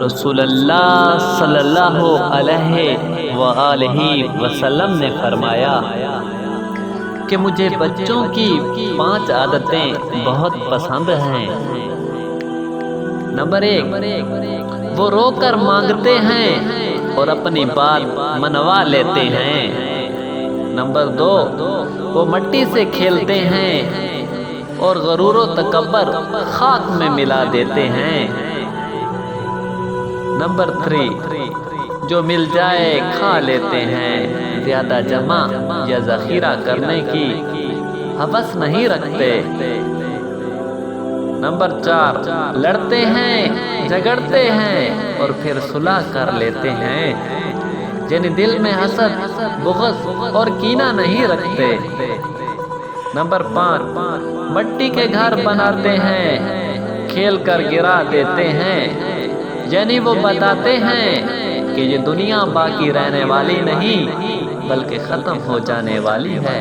رسول اللہ صلی اللہ علیہ وآلہ وسلم نے فرمایا کہ مجھے بچوں کی 5 عادتیں بہت پسند ہیں۔ نمبر 1، وہ رو کر مانگتے ہیں اور اپنی بات منوا لیتے ہیں۔ نمبر 2، وہ مٹی سے کھیلتے ہیں اور غرور و تکبر خاک میں ملا دیتے ہیں۔ نمبر 3، جو مل جائے کھا لیتے ہیں، زیادہ جمع یا ذخیرہ کرنے کی ہوس نہیں رکھتے۔ نمبر 4، لڑتے ہیں، جھگڑتے ہیں اور پھر صلح کر لیتے ہیں، یعنی دل میں حسد، بغض اور کینہ نہیں رکھتے۔ نمبر 5، مٹی کے گھر بناتے ہیں، کھیل کر گرا دیتے ہیں، یعنی وہ بتاتے ہیں کہ یہ دنیا باقی رہنے والی نہیں بلکہ ختم ہو جانے والی ہے۔